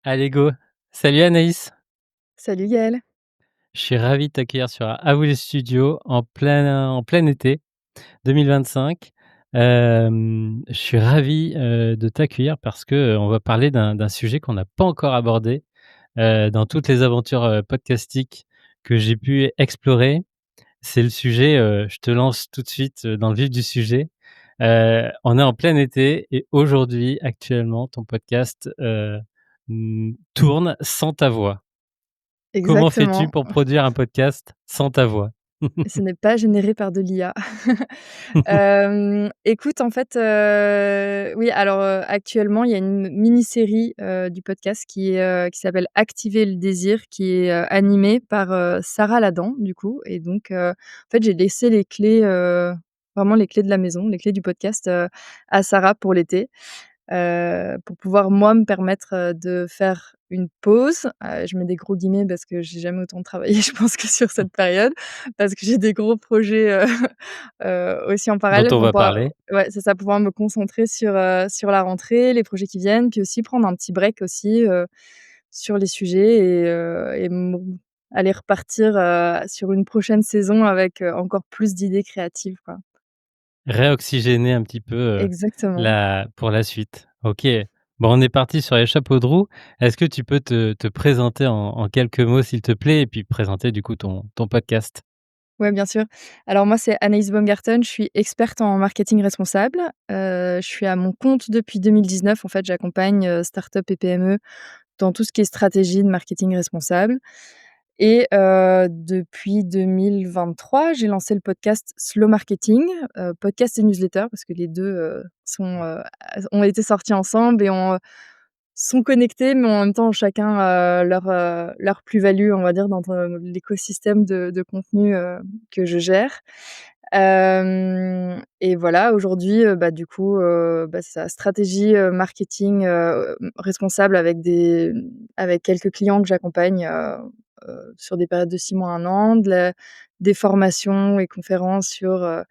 Allez go! Salut Anaïs, Salut Gaël. je suis ravi de t'accueillir sur À vous les studios en plein été 2025. Je suis ravi, de t'accueillir parce que, on va parler d'un sujet qu'on n'a pas encore abordé, dans toutes les aventures, podcastiques que j'ai pu explorer. C'est le sujet, je te lance tout de suite, dans le vif du sujet. On est en plein été et aujourd'hui, actuellement, ton podcast, tourne sans ta voix. Comment fais-tu Exactement, pour produire un podcast sans ta voix? ce n'est pas généré par de l'IA. Écoute, en fait, oui, alors, actuellement, il y a une mini-série, du podcast qui s'appelle «Activer le désir», qui est, animée par, Sarah Ladan, du coup et donc, en fait, j'ai laissé les clés, vraiment les clés de la maison, les clés du podcast, à Sarah pour l'été. Pour pouvoir moi me permettre, de faire une pause. Je mets des gros guillemets parce que j'ai jamais autant travaillé je pense que sur cette période, parce que j'ai des gros projets, aussi en Dont parallèle on pour va pouvoir parler. ouais, c'est ça, pouvoir me concentrer sur la rentrée, les projets qui viennent, puis aussi prendre un petit break aussi, sur les sujets et aller repartir, sur une prochaine saison avec, encore plus d'idées créatives, quoi. Réoxygéner un petit peu, Exactement. la pour la suite. OK. Bon, on est parti sur les chapeaux de roue. Est-ce que tu peux te présenter en quelques mots, s'il te plaît? Et puis présenter du coup ton podcast? Ouais, bien sûr. Alors moi, c'est Anaïs Baumgarten, je suis experte en marketing responsable. Je suis à mon compte depuis 2019. En fait, j'accompagne, start-up et PME dans tout ce qui est stratégie de marketing responsable et depuis 2023, j'ai lancé le podcast Slow Marketing, podcast et newsletter parce que les 2 ont été sortis ensemble et sont connectés, mais en même temps chacun, leur plus-value, on va dire, dans l'écosystème de contenu, que je gère. Et voilà, aujourd'hui, bah, du coup, bah, c'est ça, stratégie, marketing, responsable avec quelques clients que j'accompagne, sur des périodes de 6 mois, 1 an, des formations et conférences sur,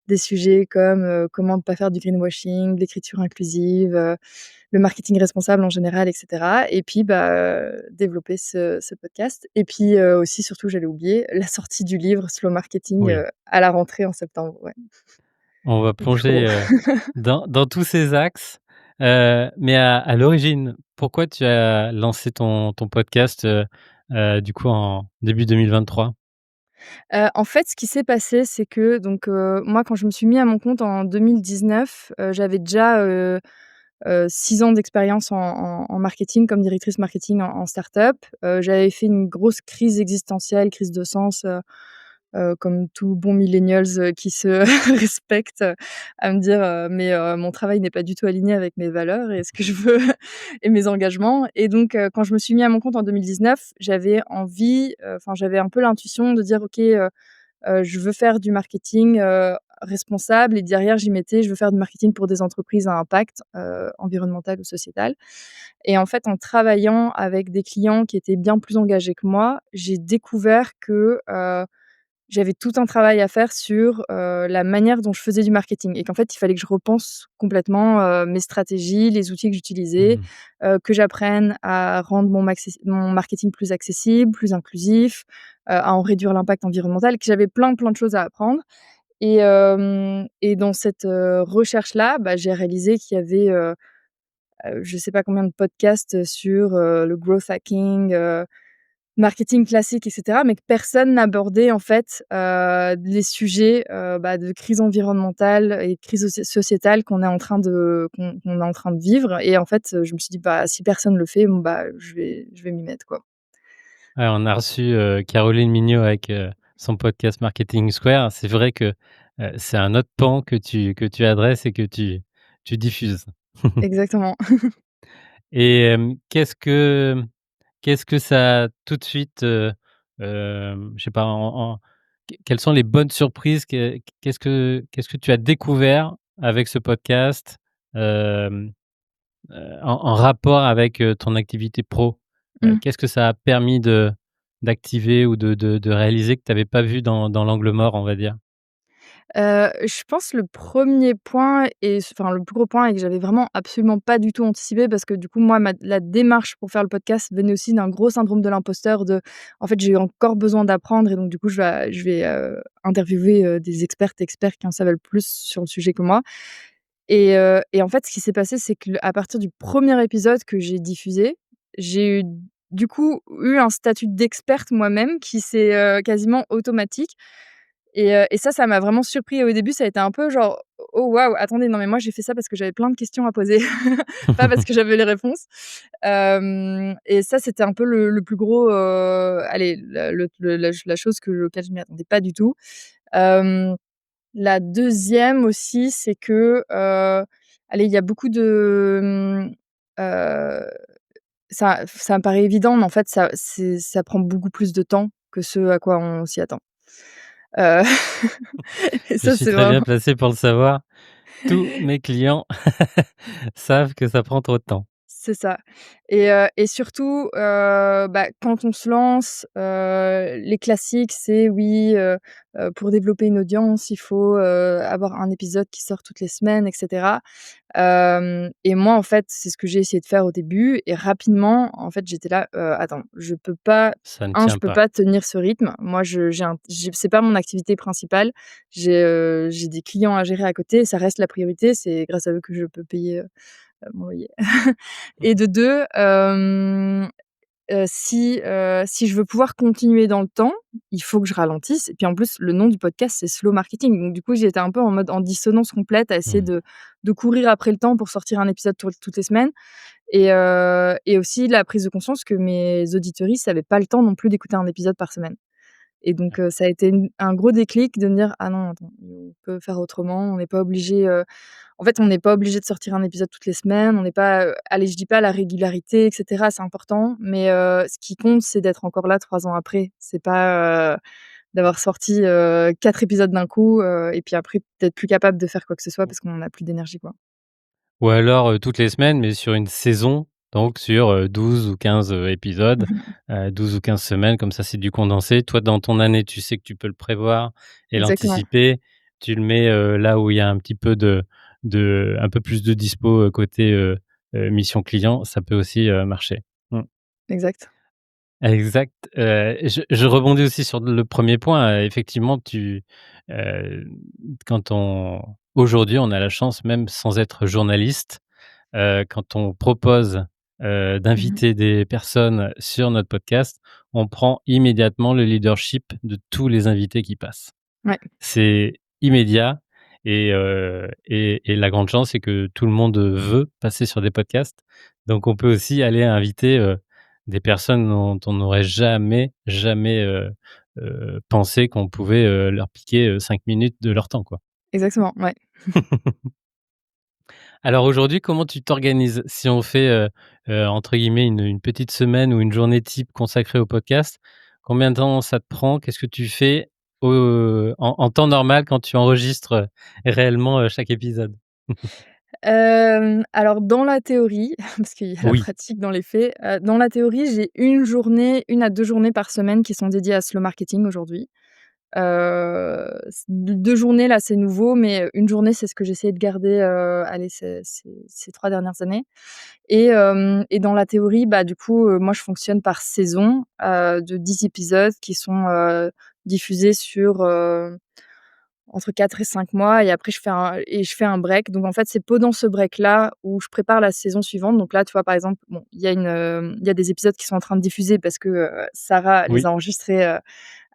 des sujets comme, comment ne pas faire du greenwashing, de l'écriture inclusive, le marketing responsable en général et cetera et puis, bah, développer ce podcast et puis, aussi surtout j'allais oublier, la sortie du livre Slow Marketing, Oui. à la rentrée en septembre, ouais. On va Il faut. plonger, dans tous ces axes, mais à l'origine, pourquoi tu as lancé ton podcast, du coup en début 2023? En fait, ce qui s'est passé, c'est que donc, moi quand je me suis mis à mon compte en 2019, j'avais déjà, 6 ans d'expérience en marketing comme directrice marketing en start-up. J'avais fait une grosse crise existentielle, crise de sens, comme tout bon millennials, qui se respecte, à me dire, «Mais, mon travail n'est pas du tout aligné avec mes valeurs et ce que je veux et mes engagements» et donc, quand je me suis mis à mon compte en 2019, j'avais envie, enfin j'avais un peu l'intuition de dire: «OK, je veux faire du marketing, responsable» et derrière j'y mettais: «Je veux faire du marketing pour des entreprises à impact, environnemental ou sociétal» et en fait, en travaillant avec des clients qui étaient bien plus engagés que moi, j'ai découvert que, j'avais tout un travail à faire sur, la manière dont je faisais du marketing et qu'en fait, il fallait que je repense complètement, mes stratégies, les outils que j'utilisais, Mmh. que j'apprenne à rendre mon marketing plus accessible, plus inclusif, à en réduire l'impact environnemental, que j'avais plein de choses à apprendre et dans cette, recherche-là, bah, j'ai réalisé qu'il y avait, je sais pas combien de podcasts, sur, le growth hacking, marketing classique et cetera, mais que personne n'abordait en fait, les sujets, bah, de crise environnementale et de crise sociétale qu'on est en train de vivre et en fait, je me suis dit: «Bah, si personne le fait, bon, bah, je vais m'y mettre, quoi». Ouais, on a reçu, Caroline Mignot avec, son podcast Marketing Square. C'est vrai que, c'est un autre pan que tu adresses et que tu diffuses. Exactement. Et qu'est-ce que ça a tout de suite, je sais pas, quelles sont les bonnes surprises? Qu'est-ce que tu as découvert avec ce podcast, hem, en rapport avec, ton activité pro? Mmh. Qu'est-ce que ça a permis d'activer ou de réaliser que tu avais pas vu dans l'angle mort, on va dire? Je pense le premier point et enfin le plus gros point et que j'avais vraiment absolument pas du tout anticipé parce que du coup moi la démarche pour faire le podcast venait aussi d'un gros syndrome de l'imposteur en fait, j'ai eu encore besoin d'apprendre et donc du coup je vais interviewer, des expertes, experts qui en savent le plus sur le sujet que moi et en fait, ce qui s'est passé, c'est qu'à partir du premier épisode que j'ai diffusé, j'ai eu du coup eu un statut d'experte moi-même qui s'est, quasiment automatique et ça m'a vraiment surpris au début, ça a été un peu genre: «Oh waouh, attendez, non mais moi j'ai fait ça parce que j'avais plein de questions à poser, pas parce que j'avais les réponses». Hem et ça, c'était un peu le plus gros, allez, la chose auquel je m'y attendais pas du tout. Hem, la deuxième aussi, c'est que, allez, il y a beaucoup de, ça me paraît évident, mais en fait ça prend beaucoup plus de temps que ce à quoi on s'y attend. Heu et Je ça, suis c'est très vraiment bien placé pour le savoir. Tous mes clients savent que ça prend trop de temps. c'est ça et surtout, quand on se lance, les classiques, c'est oui, pour développer une audience, il faut, avoir un épisode qui sort toutes les semaines et cetera. Et moi, en fait, c'est ce que j'ai essayé de faire au début et rapidement, en fait, j'étais là: attends, je peux pas Ça ne je tient peux pas. pas tenir ce rythme. Moi, je j'ai c'est pas mon activité principale. J'ai des clients à gérer à côté, ça reste la priorité. C'est grâce à eux que je peux payer, mon loyer et de 2, si je veux pouvoir continuer dans le temps, il faut que je ralentisse et puis en plus le nom du podcast c'est slow marketing donc du coup j'étais un peu en mode en dissonance complète à essayer Mmh. de courir après le temps pour sortir un épisode toutes les semaines et aussi la prise de conscience que mes auditeuristes avaient pas le temps non plus d'écouter un épisode par semaine et donc ça a été un gros déclic de me dire: «Ah non, attends, on peut faire autrement, on n'est pas obligé, en fait, on n'est pas obligé de sortir un épisode toutes les semaines, on n'est pas, allez, je dis pas la régularité et cetera, c'est important, mais ce qui compte, c'est d'être encore là 3 ans après. C'est pas, d'avoir sorti, 4 épisodes d'un coup, et puis après d'être plus capable de faire quoi que ce soit parce qu'on n'a plus d'énergie, quoi. Ou alors, toutes les semaines, mais sur une saison, donc sur, 12 ou 15 épisodes, Mmh. 12 ou 15 semaines, comme ça, c'est du condensé. Toi, dans ton année, tu sais que tu peux le prévoir et Exactement, l'anticiper. Tu le mets, là où il y a un petit peu de un peu plus de dispo, côté, mission client, ça peut aussi, marcher. Mmh. exact. Exact, je rebondis aussi sur le premier point, effectivement, heu, quand on aujourd'hui, on a la chance, même sans être journaliste, quand on propose, Mmh. d'inviter des personnes sur notre podcast, on prend immédiatement le leadership de tous les invités qui passent. Ouais, C'est immédiat et la grande chance, c'est que tout le monde veut passer sur des podcasts. Donc on peut aussi aller inviter, des personnes dont on n'aurait jamais, jamais, pensé qu'on pouvait, leur piquer, 5 minutes de leur temps, quoi. exactement, ouais. Alors aujourd'hui, comment tu t'organises? Si on fait, entre guillemets «une petite semaine ou une journée type consacrée au podcast», combien de temps ça te prend? Qu'est-ce que tu fais en temps normal quand tu enregistres, réellement, chaque épisode? Alors dans la théorie, parce qu'il y a la Oui, pratique dans les faits, dans la théorie, j'ai une à 2 journées par semaine qui sont dédiées à slow marketing aujourd'hui. S 2 journées là, c'est nouveau, mais une journée, c'est ce que j'essayais de garder, allez, ces 3 dernières années et dans la théorie, bah, du coup, moi, je fonctionne par saison, de 10 épisodes qui sont, diffusés sur, entre 4 et 5 mois et après je fais un break. Donc en fait, c'est pendant ce break-là où je prépare la saison suivante. Donc là, tu vois, par exemple, bon, il y a des épisodes qui sont en train de diffuser parce que, Sarah les oui. a enregistrés,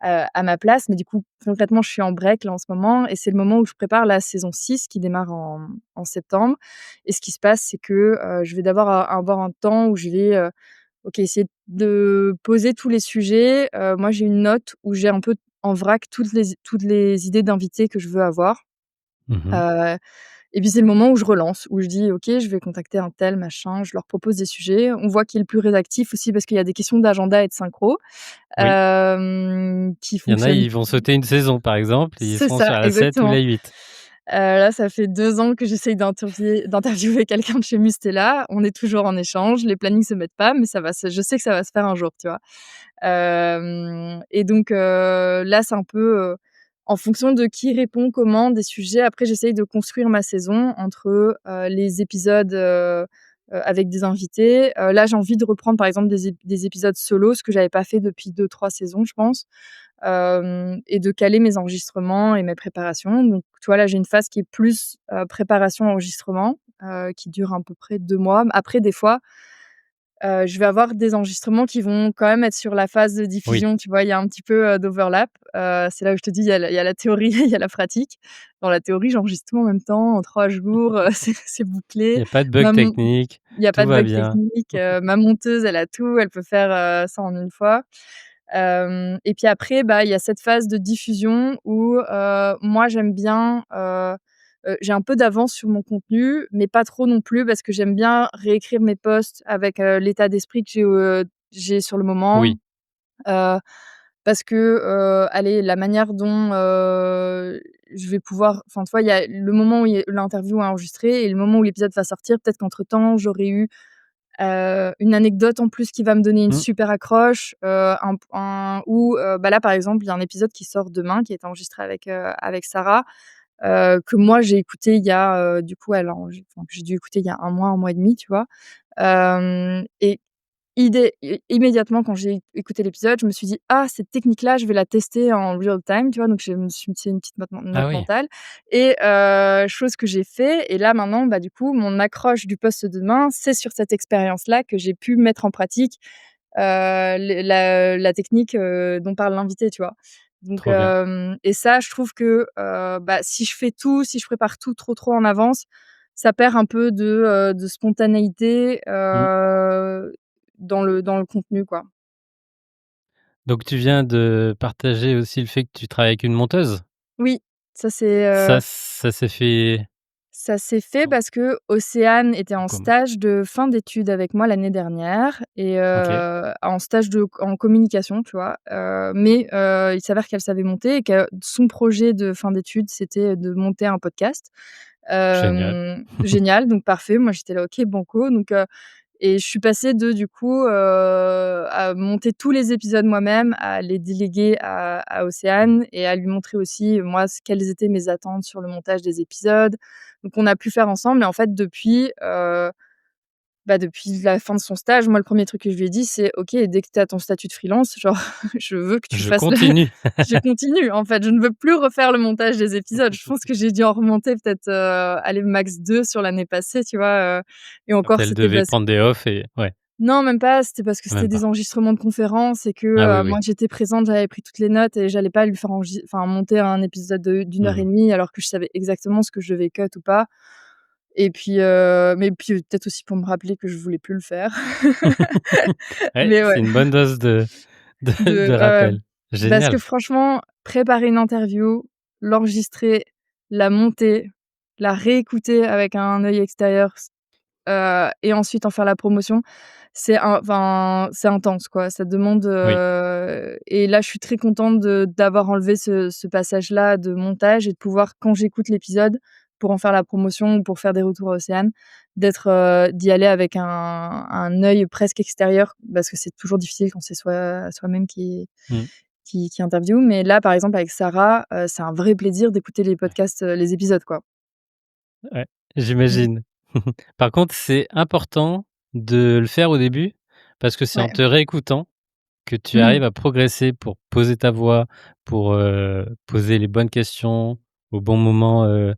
à ma place. Mais du coup, concrètement, je suis en break là en ce moment et c'est le moment où je prépare la saison 6 qui démarre en septembre et ce qui se passe, c'est que, je vais d'abord avoir un temps où je vais, OK, essayer de poser tous les sujets. Moi, j'ai une note où j'ai un peu en vrac toutes les idées d'invités que je veux avoir. Mmh. Heu et puis c'est le moment où je relance, où je dis: «OK, je vais contacter un tel, machin». Je leur propose des sujets. On voit qui est le plus réactif aussi parce qu'il y a des questions d'agenda et de synchro, Oui. qui Il y en a, fonctionnent. ils vont sauter une saison, par exemple, et ils C'est seront sur ça, la 7 ou exactement. la 8. Là, ça fait 2 ans que j'essaye d'interviewer quelqu'un de chez Mustela. On est toujours en échange. Les plannings se mettent pas, mais ça va se je sais que ça va se faire un jour, tu vois? Et donc là, c'est un peu, en fonction de qui répond comment, des sujets. Après, j'essaye de construire ma saison entre, les épisodes, avec des invités. Là, j'ai envie de reprendre, par exemple, des épisodes solo, ce que j'avais pas fait depuis 2-3 saisons, je pense, et de caler mes enregistrements et mes préparations. Donc, tu vois, là, j'ai une phase qui est plus, préparation-enregistrement, qui dure à peu près 2 mois. Après, des fois, je vais avoir des enregistrements qui vont quand même être sur la phase de Oui, diffusion, tu vois? Il y a un petit peu, d'overlap. C'est là où je te dis, il y a la théorie, il y a la pratique. Dans la théorie, j'enregistre tout en même temps, en 3 jours, c'est il bouclé. y a pas de bug Ma mon technique, Il y a pas tout de va bug bien. technique, ma monteuse, elle a tout, elle peut faire, ça en une fois. Et puis après, bah, il y a cette phase de diffusion où, moi j'aime bien, j'ai un peu d'avance sur mon contenu, mais pas trop non plus parce que j'aime bien réécrire mes posts avec, l'état d'esprit que j'ai sur le moment. Oui, Heu, Parce que, allez, la manière dont, je vais pouvoir enfin, tu vois, il y a le moment où l'interview est enregistrée et le moment où l'épisode va sortir. Peut-être qu'entre temps, j'aurais eu une anecdote en plus qui va me donner une mmh, super accroche, un ou bah, là, par exemple, il y a un épisode qui sort demain, qui est enregistré avec Sarah, que moi j'ai écouté il y a, du coup, elle enregi enfin, que j'ai dû écouter il y a un mois et demi, tu vois? Et immédiatement quand j'ai écouté l'épisode, je me suis dit: «Ah, cette technique-là, je vais la tester en real time», tu vois? Donc je me suis fait une petite ah note oui, mentale et chose que j'ai fait et là maintenant, bah, du coup, mon accroche du post de demain, c'est sur cette expérience-là que j'ai pu mettre en pratique, la technique, dont parle l'invité, tu vois? Donc trop bien. et ça, je trouve que, bah, si je prépare tout trop en avance, ça perd un peu de spontanéité, Mmh. dans le contenu, quoi. Donc tu viens de partager aussi le fait que tu travailles avec une monteuse? Oui, ça c'est, Ça s'est fait ça s'est fait com parce que Océane était en comment? stage de fin d'études avec moi l'année dernière et OK, en stage en communication, tu vois? Mais il s'avère qu'elle savait monter et que son projet de fin d'études, c'était de monter un podcast. génial. Génial, donc parfait. Moi, j'étais là: «OK, banco», donc et je suis passée de du coup, à monter tous les épisodes moi-même, à les déléguer à Mmh. Océane et à lui montrer aussi, moi, quelles étaient mes attentes sur le montage des épisodes. Donc on a pu faire ensemble et en fait depuis, bah, depuis la fin de son stage, moi, le premier truc que je lui ai dit, c'est: «OK, dès que tu as ton statut de freelance, genre, je veux que tu Je fasses le continue. je continue, en fait, je ne veux plus refaire le montage des épisodes». Je pense que j'ai dû en remonter peut-être, allez, max 2 sur l'année passée, tu vois? Et Quand encore, elle c'était devait parce prendre des off et ouais, non, même pas, c'était parce que c'était même des pas. enregistrements de conférences et que, Ah oui, moi oui. j'étais présente, j'avais pris toutes les notes et j'allais pas lui faire monter un épisode d'1 heure et Mmh. demie alors que je savais exactement ce que je devais cut ou pas et puis, mais puis peut-être aussi pour me rappeler que je voulais plus le faire. Ouais, Mais ouais, c'est une bonne dose de de ouais, ouais, rappel. parce que Génial. franchement, préparer une interview, l'enregistrer, la monter, la réécouter avec un œil extérieur, et ensuite en faire la promotion, c'est intense, quoi. Ça demande, Oui, et là, je suis très contente d'avoir enlevé ce passage-là de montage et de pouvoir, quand j'écoute l'épisode, pour en faire la promotion ou pour faire des retours à Océane, d'y aller avec un œil presque extérieur parce que c'est toujours difficile quand c'est soi-même mmh, qui interviewe. Mais là, par exemple, avec Sarah, c'est un vrai plaisir d'écouter les podcasts, les épisodes, quoi. ouais, Mmh. j'imagine. Par contre, c'est important de le faire au début parce que c'est en Ouais. te réécoutant que tu Mmh. arrives à progresser pour poser ta voix, pour, poser les bonnes questions au bon moment, l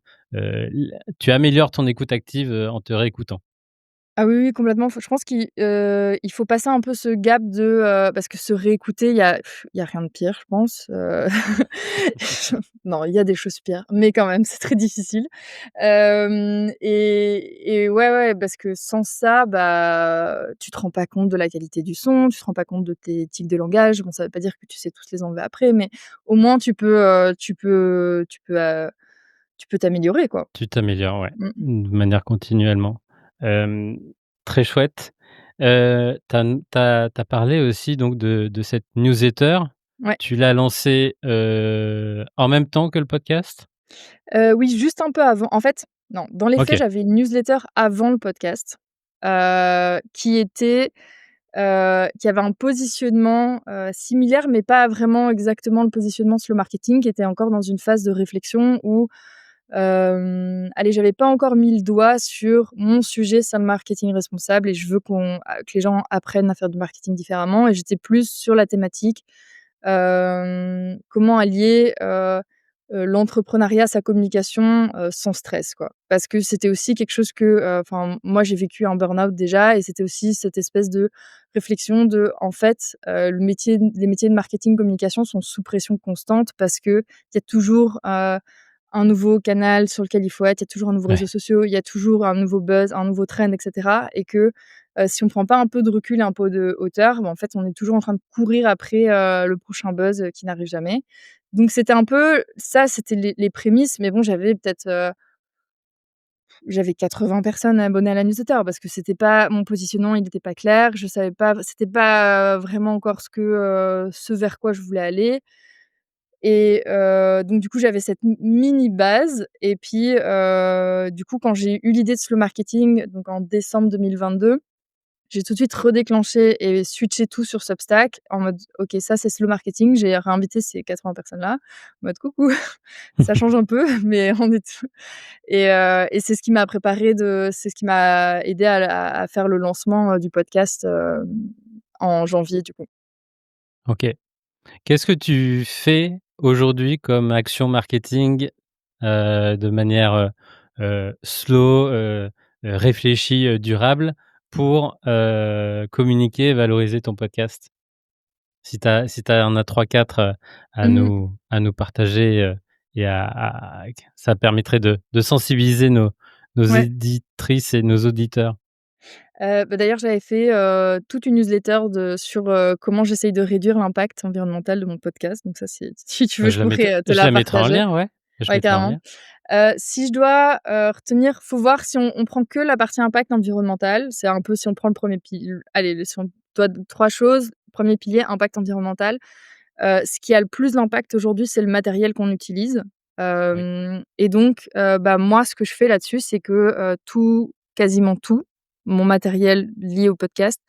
tu améliores ton écoute active, en te réécoutant. Ah oui, oui, complètement. Je pense il faut passer un peu ce gap parce que se réécouter, il y a rien de pire, je pense, non, il y a des choses pires, mais quand même, c'est très difficile. Hem et ouais, ouais, parce que sans ça, bah, tu te rends pas compte de la qualité du son, tu te rends pas compte de tes tics de langage. Bon, ça veut pas dire que tu sais tous les enlever après, mais au moins tu peux t'améliorer, quoi. Tu t'améliores, ouais, Mmh. de manière continuellement. Hem, Très chouette. Tu as parlé aussi donc de cette newsletter. Ouais. Tu l'as lancée, en même temps que le podcast? Oui, juste un peu avant. En fait, non, dans les faits, OK, j'avais une newsletter avant le podcast, qui était, qui avait un positionnement, similaire, mais pas vraiment exactement le positionnement slow marketing, qui était encore dans une phase de réflexion où, allez, j'avais pas encore mis le doigt sur mon sujet, c'est le marketing responsable et je veux que les gens apprennent à faire du marketing différemment et j'étais plus sur la thématique, comment allier, l'entrepreneuriat, sa communication, sans stress, quoi. Parce que c'était aussi quelque chose que, enfin, moi, j'ai vécu un burn-out déjà et c'était aussi cette espèce de réflexion de, en fait, les métiers de marketing, communication sont sous pression constante parce qu'il y a toujours, un nouveau canal sur lequel il faut être, il y a toujours un nouveau réseau Ouais. social, il y a toujours un nouveau buzz, un nouveau trend et cetera et que, si on prend pas un peu de recul et un peu de hauteur, bah, en fait, on est toujours en train de courir après, le prochain buzz, qui n'arrive jamais. Donc c'était un peu ça, c'était les prémices, mais bon, j'avais 80 personnes abonnées à la newsletter parce que c'était pas mon positionnement, il était pas clair, je savais pas c'était pas, vraiment encore ce vers quoi je voulais aller et donc du coup, j'avais cette mini base et puis, du coup, quand j'ai eu l'idée de Slow Marketing, donc en décembre 2022, j'ai tout de suite redéclenché et switché tout sur Substack en mode: «OK, ça, c'est Slow Marketing». J'ai réinvité ces 80 personnes-là, en mode: «Coucou, ça change un peu, mais on est tou» et c'est ce qui m'a aidé à faire le lancement, du podcast, en janvier, du coup. OK. Qu'est-ce que tu fais aujourd'hui comme action marketing, de manière, slow, réfléchie, durable pour, communiquer et valoriser ton podcast? Si tu en as 3-4, Mmh. à nous partager, et ça permettrait de sensibiliser nos Ouais. éditrices et nos auditeurs. Bah, d'ailleurs, j'avais fait, toute une newsletter sur, comment j'essaye de réduire l'impact environnemental de mon podcast. Donc ça, c'est si tu Bah, veux, je pourrais, te je la la mettrai en partager. lien, ouais. Je Ouais, mettrai en carrément. lien. Si je dois, retenir faut voir si on prend que la partie impact environnemental. C'est un peu si on prend le premier pilier. Allez, si on doit 3 choses. Premier pilier, impact environnemental. Ce qui a le plus d'impact aujourd'hui, c'est le matériel qu'on utilise. Oui, Et donc, bah, moi, ce que je fais là-dessus, c'est que, quasiment tout, mon matériel lié au podcast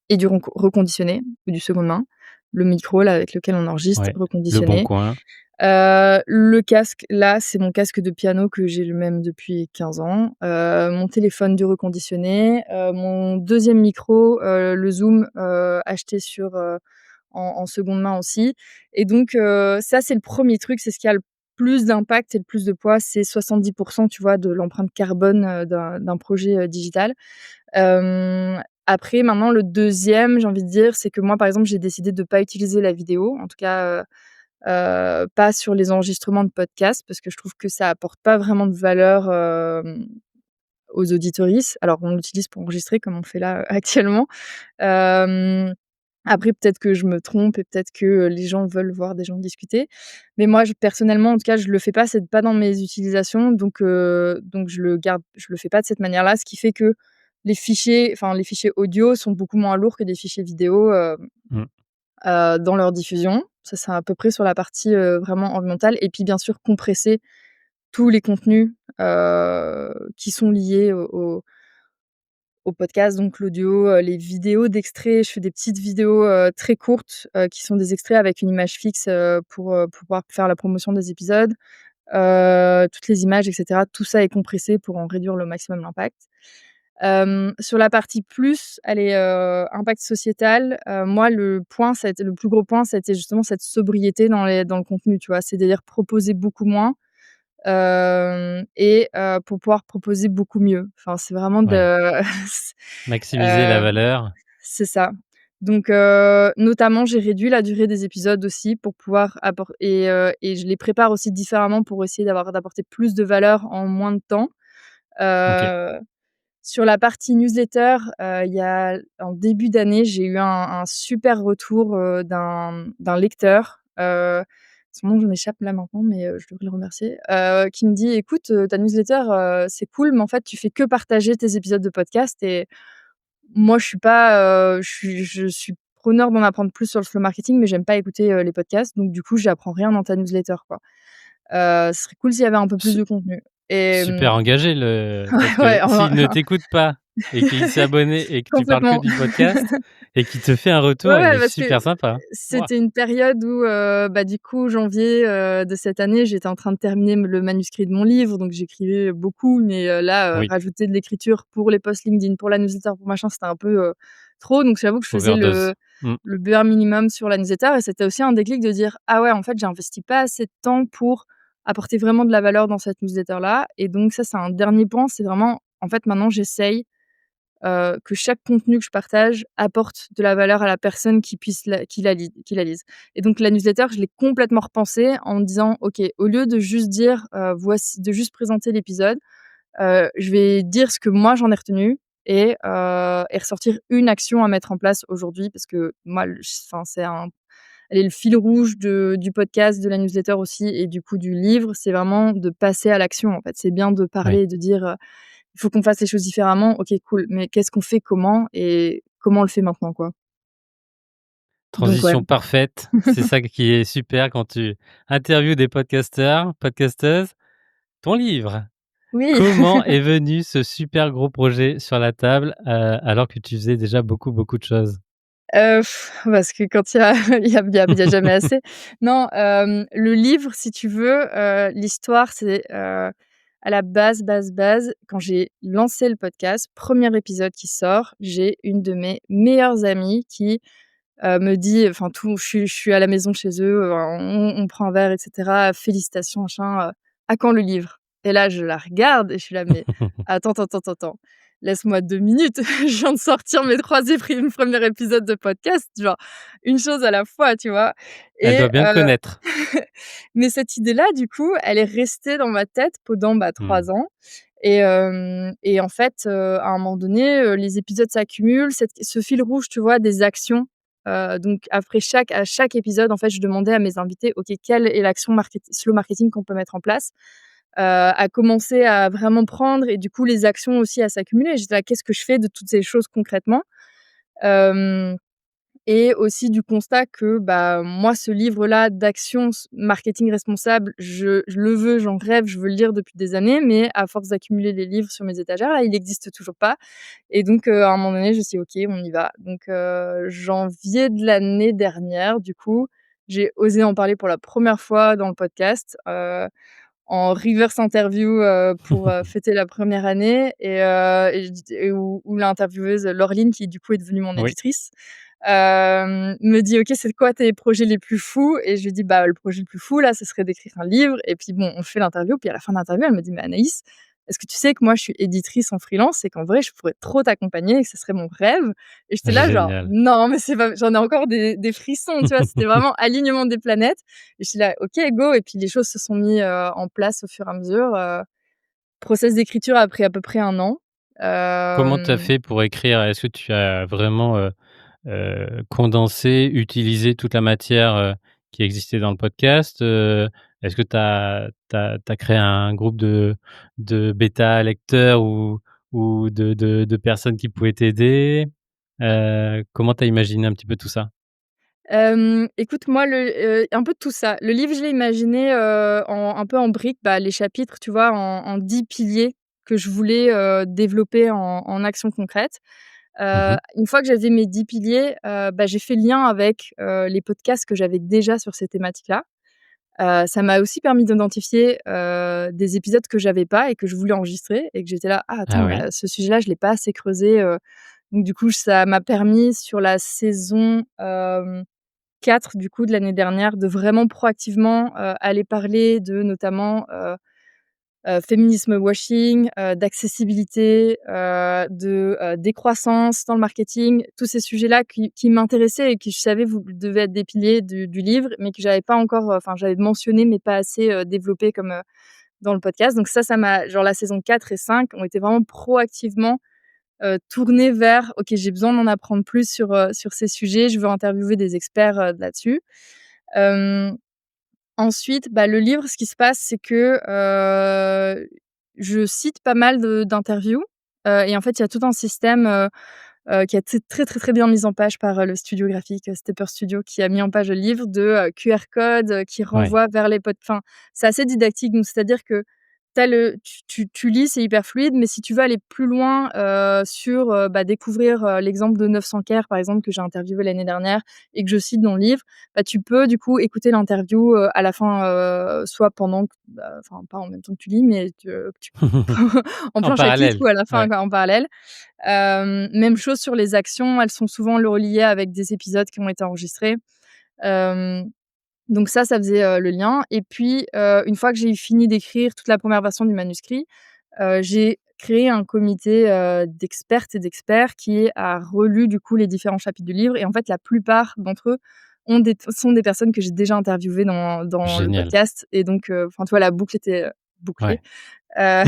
est du reconditionné ou du seconde main. Le micro là, avec lequel on enregistre, ouais. Le Bon reconditionné. Coin. Le casque, là, c'est mon casque de piano que j'ai le même depuis 15 ans. Mon téléphone, du reconditionné. Mon deuxième micro, le Zoom, acheté en seconde main aussi et donc ça, c'est le premier truc, c'est ce qui a le plus d'impact et le plus de poids. C'est 70 tu vois, de l'empreinte carbone, d'un projet, digital. Après maintenant le deuxième, j'ai envie de dire, c'est que moi, par exemple, j'ai décidé de pas utiliser la vidéo, en tout cas, pas sur les enregistrements de podcasts parce que je trouve que ça apporte pas vraiment de valeur, aux auditoristes. Alors on l'utilise pour enregistrer comme on fait là, actuellement. Hem, Après peut-être que je me trompe et peut-être que, les gens veulent voir des gens discuter. Mais moi, personnellement, en tout cas, je le fais pas, c'est pas dans mes utilisations donc je le fais pas de cette manière-là. Ce qui fait que les fichiers audio sont beaucoup moins lourds que des fichiers vidéo, Mmh. dans leur diffusion. Ça, c'est à peu près sur la partie, vraiment environnementale et puis bien sûr compresser tous les contenus, qui sont liés au podcast, donc l'audio, les vidéos d'extraits. Je fais des petites vidéos, très courtes, qui sont des extraits avec une image fixe, pour pouvoir faire la promotion des épisodes. Toutes les images et cetera, tout ça est compressé pour en réduire le maximum l'impact. Sur la partie plus, allez, impact sociétal, moi le plus gros point, ça a été justement cette sobriété dans le contenu, tu vois? C'est-à-dire proposer beaucoup moins, et pour pouvoir proposer beaucoup mieux. Enfin, c'est vraiment Ouais. de Maximiser la heu, valeur. c'est ça. Donc notamment, j'ai réduit la durée des épisodes aussi pour pouvoir et je les prépare aussi différemment pour essayer d'apporter plus de valeur en moins de temps. OK. Heu Sur la partie newsletter, il y a en début d'année, j'ai eu un super retour, d'un lecteur, son nom je m'échappe là maintenant, mais je devrais le remercier, qui me dit: «Écoute, ta newsletter, c'est cool, mais en fait, tu fais que partager tes épisodes de podcast et moi, je suis pas, je suis preneur d'en apprendre plus sur le slow marketing, mais j'aime pas écouter, les podcasts, donc du coup, j'apprends rien dans ta newsletter, quoi. Ce serait cool s'il y avait un peu plus Ce de contenu». et Super engagé parce ouais, que s'il ne t'écoute pas et qu'il s'est abonné et que tu parles que complètement. du podcast et qu'il te fait un Ouais, retour, il ouais, est parce que super sympa. Waouh! c'était une période où, bah, du coup, janvier, de cette année, j'étais en train de terminer le manuscrit de mon livre, donc j'écrivais beaucoup, mais là, Oui, rajouter de l'écriture pour les posts LinkedIn, pour la newsletter, pour machin, c'était un peu, trop, donc j'avoue que je faisais overdose. Mmh. le bare minimum sur la newsletter et c'était aussi un déclic de dire: «Ah ouais, en fait, j'ai investi pas assez de temps pour apporter vraiment de la valeur dans cette newsletter-là» et donc ça, c'est un dernier point, c'est vraiment en fait, maintenant, j'essaye que chaque contenu que je partage apporte de la valeur à la personne qui la lise et donc la newsletter, je l'ai complètement repensée en me disant: «OK, au lieu de juste dire, voici de juste présenter l'épisode, je vais dire ce que moi j'en ai retenu et ressortir une action à mettre en place aujourd'hui» parce que moi le enfin c'est un elle est le fil rouge du podcast, de la newsletter aussi et du coup du livre, c'est vraiment de passer à l'action, en fait. C'est bien de parler Oui. et de dire, il faut qu'on fasse les choses différemment. OK, cool. Mais qu'est-ce qu'on fait comment et comment on le fait maintenant, quoi? Donc ouais. Transition parfaite. C'est ça qui est super quand tu interviews des podcasteurs, podcasteuses. Ton livre, Oui. comment est venu ce super gros projet sur la table, alors que tu faisais déjà beaucoup, beaucoup de choses? Parce que quand il y a il y a jamais assez. Non, le livre, si tu veux, l'histoire, c'est, à la base, quand j'ai lancé le podcast, premier épisode qui sort, j'ai une de mes meilleures amies qui me dit enfin tout je suis à la maison chez eux, on prend un verre et cetera, félicitations machin, «À quand le livre?» et là je la regarde et je suis là: «Mais attends, attends, attends, attends, laisse-moi 2 minutes, je viens de sortir mes 3 premiers épisodes de podcast, genre une chose à la fois», tu vois? Elle Et doit bien te connaître. mais cette idée-là du coup, elle est restée dans ma tête pendant, bah, Mmh. 3 ans et en fait, à un moment donné, les épisodes s'accumulent, ce fil rouge, tu vois, des actions, donc après à chaque épisode, en fait, je demandais à mes invités: «OK, quelle est l'action slow marketing qu'on peut mettre en place?» À commencer à vraiment prendre et du coup, les actions aussi à s'accumuler. J'étais là: «Qu'est-ce que je fais de toutes ces choses concrètement?» hem et aussi du constat que, bah, moi, ce livre-là d'actions marketing responsable, je le veux, j'en rêve, je veux le lire depuis des années, mais à force d'accumuler les livres sur mes étagères, là, il n'existe toujours pas et donc à un moment donné, je me suis dit: «OK, on y va». Donc janvier de l'année dernière, du coup, j'ai osé en parler pour la première fois dans le podcast, en reverse interview, pour, fêter la première année et je dis et où l'intervieweuse Laureline, qui du coup est devenue mon Oui. éditrice, me dit: «OK, c'est quoi tes projets les plus fous?» et je lui dis: «Bah, le projet le plus fou là, ce serait d'écrire un livre» et puis bon, on fait l'interview, puis à la fin de l'interview, elle me dit: «Mais Anaïs, est-ce que tu sais que moi je suis éditrice en freelance et qu'en vrai je pourrais trop t'accompagner et que ce serait mon rêve?» et j'étais là genre: Génial. «Non, mais c'est pas» j'en ai encore des frissons, tu vois? C'était vraiment alignement des planètes et je suis là: «OK, go» et puis les choses se sont mis, en place au fur et à mesure, process d'écriture a pris à peu près 1 an. Comment tu as Hem fait pour écrire? Est-ce que tu as vraiment, condensé, utilisé toute la matière, qui existait dans le podcast? Est-ce que tu as créé un groupe de bêta lecteurs ou de personnes qui pouvaient t'aider? Comment tu as imaginé un petit peu tout ça? Écoute, moi, un peu de tout ça. Le livre, je l'ai imaginé, en un peu en briques, bah, les chapitres, tu vois, en 10 piliers que je voulais, développer en actions concrètes. Mmh mh. Une fois que j'avais mes 10 piliers, bah, j'ai fait le lien avec, les podcasts que j'avais déjà sur ces thématiques-là. Ça m'a aussi permis d'identifier, des épisodes que j'avais pas et que je voulais enregistrer et que j'étais là: «Ah attends, Ah mais oui, ce sujet-là, je l'ai pas assez creusé», donc du coup, ça m'a permis sur la saison, 4 du coup de l'année dernière, de vraiment proactivement, aller parler de notamment, féminisme washing, d'accessibilité, décroissance dans le marketing. Tous ces sujets-là qui m'intéressaient et qui je savais devaient être des piliers du livre, mais que j'avais pas encore, enfin j'avais mentionné mais pas assez, développé comme, dans le podcast. Donc ça m'a genre la saison 4 et 5 ont été vraiment proactivement, tournées vers: «OK, j'ai besoin d'en apprendre plus sur ces sujets, je veux interviewer des experts, là-dessus». Hem Ensuite, bah, le livre, ce qui se passe, c'est que, je cite pas mal d'interviews, et en fait, il y a tout un système, qui a été très, très, très bien mis en page par, le studio graphique, Stepper Studio, qui a mis en page le livre de, QR code, qui ouais. renvoie vers les pod enfin, c'est assez didactique, donc c'est-à-dire que tu lis, c'est hyper fluide, mais si tu veux aller plus loin, sur, découvrir, l'exemple de 900 Care, par exemple, que j'ai interviewé l'année dernière et que je cite dans le livre, tu peux du coup écouter l'interview, à la fin, soit pendant que enfin pas en même temps que tu lis, mais que tu en En plein chapitre parallèle, ou à la fin, ouais. quoi, en parallèle. Même chose sur les actions, elles sont souvent reliées avec des épisodes qui ont été enregistrés. Hem Donc ça faisait, le lien et puis, une fois que j'ai fini d'écrire toute la première version du manuscrit, j'ai créé un comité, d'expertes et d'experts qui a relu du coup les différents chapitres du livre et en fait la plupart d'entre eux sont des personnes que j'ai déjà interviewées dans le Génial, podcast et donc, enfin tu vois la boucle était, bouclée. ouais. Heu,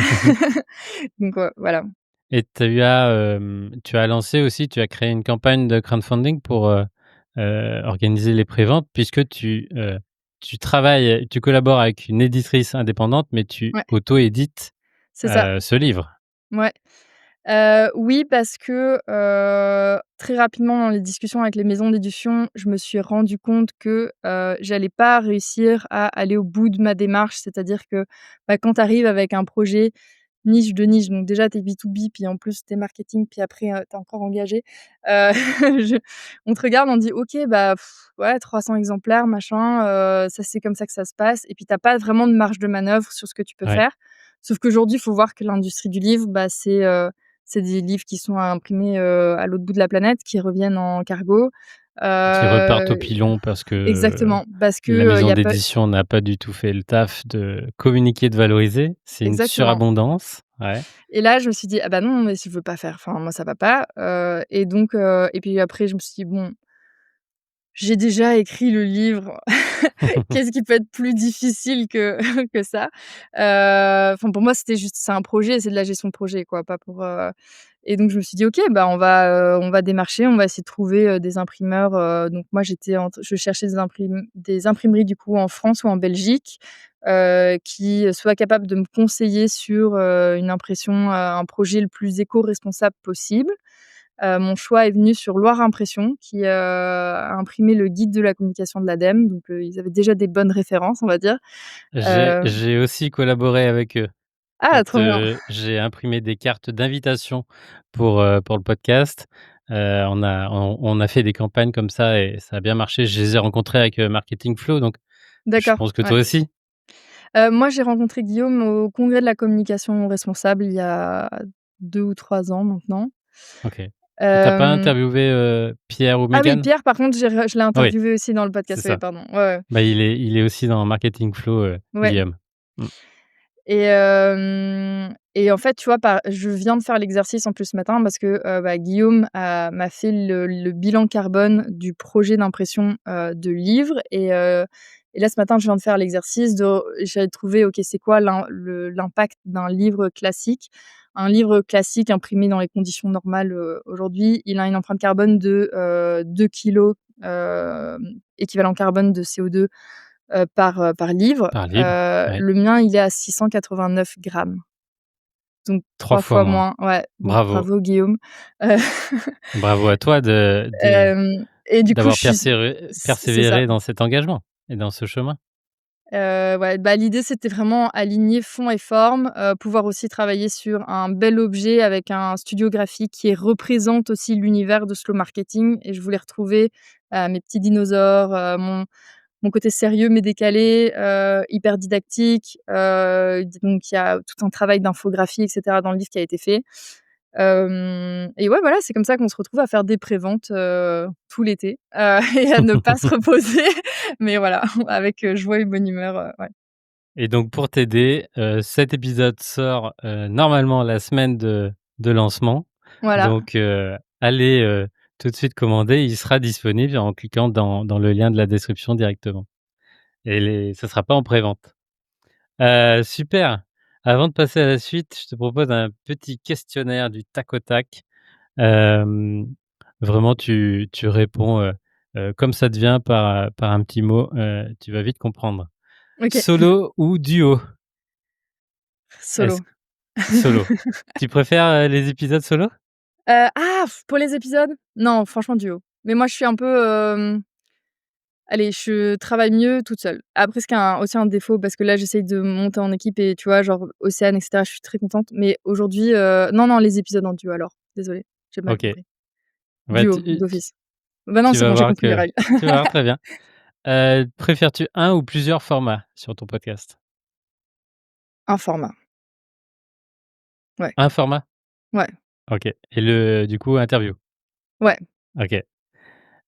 donc voilà. Et tu as lancé aussi, tu as créé une campagne de crowdfunding pour, organiser les préventes puisque tu collabores avec une éditrice indépendante, mais tu Ouais, auto-édites, c'est ça. ce livre. Ouais. Oui, parce que, très rapidement dans les discussions avec les maisons d'édition, je me suis rendu compte que, j'allais pas réussir à aller au bout de ma démarche. C'est-à-dire que, quand tu arrives avec un projet niche de niche, donc déjà tu es B2B, puis en plus tu es marketing, puis après, tu es encore engagé, heu, je on te regarde, on dit: «OK, ouais 300 exemplaires, machin, ça c'est comme ça que ça se passe» et puis tu as pas vraiment de marge de manœuvre sur ce que tu peux Ouais, faire. Sauf qu'aujourd'hui, il faut voir que l'industrie du livre, c'est des livres qui sont imprimés, à l'autre bout de la planète, qui reviennent en cargo. qui repartent au Heu pilon parce que Exactement, parce que, la il maison y a pas d'édition n'a pas du tout fait le taf de communiquer, de valoriser. C'est une exactement surabondance. Ouais. et là, je me suis dit: «Ah bah non, mais si je veux pas faire enfin moi ça va pas», et donc et puis après je me suis dit: «Bon, j'ai déjà écrit le livre, qu'est-ce qui peut être plus difficile que que ça?» Enfin pour moi, c'est un projet, c'est de la gestion de projet quoi, pas pour, et donc je me suis dit: «OK, on va démarcher, on va essayer de trouver, des imprimeurs», donc moi je cherchais des imprimeries du coup en France ou en Belgique, qui soient capables de me conseiller sur, une impression, un projet le plus éco-responsable possible. Mon choix est venu sur Loire Impression qui, a imprimé le guide de la communication de l'ADEME, donc ils avaient déjà des bonnes références, on va dire. Heu J'ai aussi collaboré avec eux. ah Quand, trop bien! j'ai imprimé des cartes d'invitation pour le podcast, on a fait des campagnes comme ça et ça a bien marché. Je les ai rencontrés avec, Marketing Flow, donc je D'accord, pense que ouais. toi aussi? Moi j'ai rencontré Guillaume au congrès de la communication responsable il y a 2 ou 3 ans maintenant. OK. Et tu as pas Hem interviewé, Pierre ou ah oui, Megan? Pierre par contre je l'ai Oui, interviewé aussi dans le c'est podcast, oui ça. pardon. Ouais, ouais. Bah, il est aussi dans Marketing Flow, Ouais. Guillaume. Mmh. Et en fait, tu vois, je viens de faire l'exercice en plus ce matin parce que, Guillaume m'a fait le bilan carbone du projet d'impression, de livres et là, ce matin, je viens de faire l'exercice j'avais trouvé, OK, c'est quoi l'impact d'un livre classique? Un livre classique imprimé dans les conditions normales, aujourd'hui, il a une empreinte carbone de, 2 kilogrammes, équivalent carbone de CO2 par livre. Par livre, ouais. Le mien, il est à 689 grammes, donc 3 3 fois fois moins. moins. Ouais, donc Bravo. bravo Guillaume. Heu, Bravo à toi et du coup, je d'avoir suis c'est ça. persévéré dans cet engagement et dans ce chemin. Ouais, l'idée, c'était vraiment aligner fond et forme, pouvoir aussi travailler sur un bel objet avec un studio graphique qui représente aussi l'univers de slow marketing et je voulais retrouver, mes petits dinosaures, mon côté sérieux mais décalé, hyper didactique, donc il y a tout un travail d'infographie et cetera dans le livre qui a été fait. Et ouais, voilà, c'est comme ça qu'on se retrouve à faire des préventes, tout l'été, et à ne pas se reposer, mais voilà, avec, joie et bonne humeur, ouais. Et donc pour t'aider, cet épisode sort, normalement la semaine de lancement. Voilà, Donc, allez, tout de suite commander. Il sera disponible en cliquant dans le lien de la description directement et ça sera pas en prévente. Super. Avant de passer à la suite, je te propose un petit questionnaire du tac au tac. Hem, Vraiment tu réponds, comme ça te vient par un petit mot, tu vas vite comprendre. OK, Solo ou duo? Est-ce solo. Solo. Tu préfères, les épisodes solo? Pour les épisodes? Non, franchement duo. Mais moi je suis un peu, Allez, je travaille mieux toute seule. Après, ce qui est aussi un défaut parce que là, j'essaye de monter en équipe et tu vois, genre Océane et cetera, je suis très contente. Mais aujourd'hui, non, non, les épisodes en duo alors. Désolée, j'ai mal OK. compris. Bah, Duo, d'office. Bah non, tu c'est vas bon, j'ai voir compris les que règles. tu vas voir, très bien. Préfères-tu un ou plusieurs formats sur ton podcast? Un format. Ouais, Un format? ouais, OK et le du coup, interview? ouais. OK.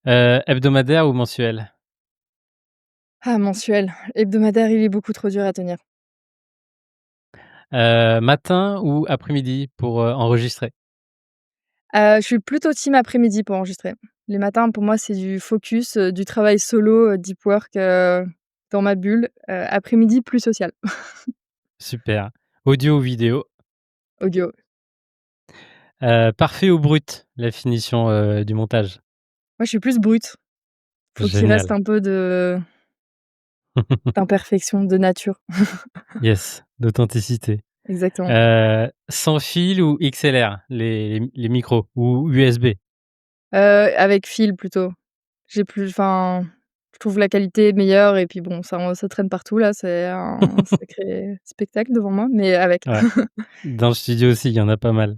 Hebdomadaire ou mensuel? Ah mensuel. Hebdomadaire, il est beaucoup trop dur à tenir. Matin ou après-midi pour, enregistrer? Je suis plutôt team après-midi pour enregistrer. Les matins, pour moi, c'est du focus, du travail solo, deep work, dans ma bulle. Après-midi, plus social. Super. Audio ou vidéo? Audio. Parfait ou brut, la finition, du montage? Moi, je suis plus brute. Faut qu'il reste Génial. un peu de d'imperfection, de nature. Yes, d'authenticité. Exactement. Sans fil ou XLR, les micros ou USB? Avec fil plutôt. J'ai plus enfin, je trouve la qualité meilleure et puis bon, ça traîne partout là, c'est un sacré spectacle devant moi, mais avec. Ouais, dans le studio aussi, il y en a pas mal.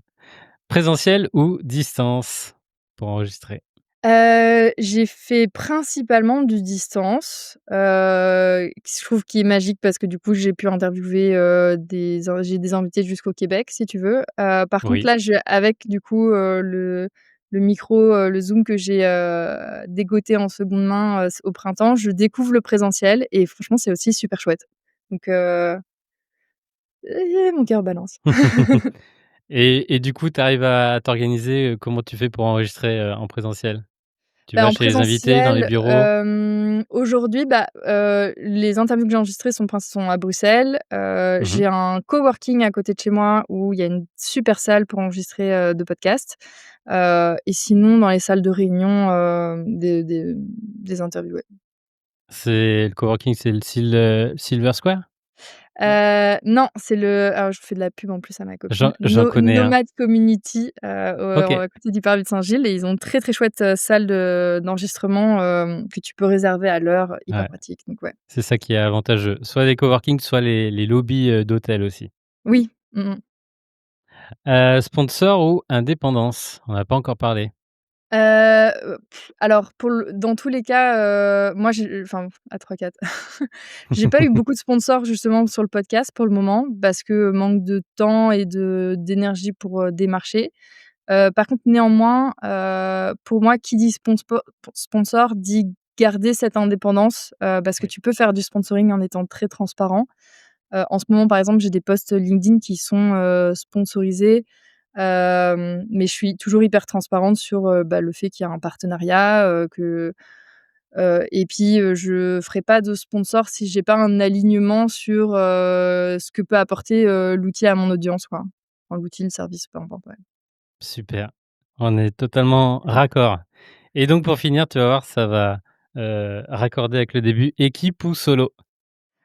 Présentiel ou distance pour enregistrer? J'ai fait principalement du distance, qui je trouve qui est magique parce que du coup, j'ai pu interviewer, j'ai des invités jusqu'au Québec si tu veux. Par contre Oui, là, je avec du coup, le micro, le Zoom que j'ai, dégoté en seconde main, au printemps, je découvre le présentiel et franchement, c'est aussi super chouette. Donc mon cœur balance. et du coup, tu arrives à t'organiser, comment tu fais pour enregistrer, en présentiel? Tu Bah, vas en chez les invités, dans les présentiel, bureaux? aujourd'hui, bah, les interviews que j'ai enregistrées sont à Bruxelles. Mmh. J'ai un coworking à côté de chez moi où il y a une super salle pour enregistrer, de podcasts. Et sinon dans les salles de réunion, des interviews, ouais. C'est le coworking, c'est le Silver Square? Non? Non, c'est alors je fais de la pub en plus à ma copine. J'en connais un. Nomad Community, OK, à côté du parvis de Saint-Gilles et ils ont une très, très chouette, salle d'enregistrement, que tu peux réserver à l'heure, hyper ouais, pratique donc ouais. c'est ça qui est avantageux. Soit les coworking, soit les lobbies, d'hôtels aussi. Oui. Mmh mh. Sponsor ou indépendance? On n'a pas encore parlé. Alors pour le dans tous les cas, moi j'ai enfin à 3-4 j'ai pas eu beaucoup de sponsors justement sur le podcast pour le moment parce que manque de temps et d'énergie pour, démarcher. Par contre néanmoins, pour moi qui dit sponsor dit garder cette indépendance, parce que Oui. tu peux faire du sponsoring en étant très transparent. En ce moment par exemple, j'ai des posts LinkedIn qui sont, sponsorisés. Mais je suis toujours hyper transparente sur, bah, le fait qu'il y a un partenariat, et puis, je ferai pas de sponsor si j'ai pas un alignement sur, ce que peut apporter, l'outil à mon audience, quoi. Enfin l'outil, le service, peu importe, ouais. Super, on est totalement raccord et donc pour finir, tu vas voir, ça va, raccorder avec le début, équipe ou solo?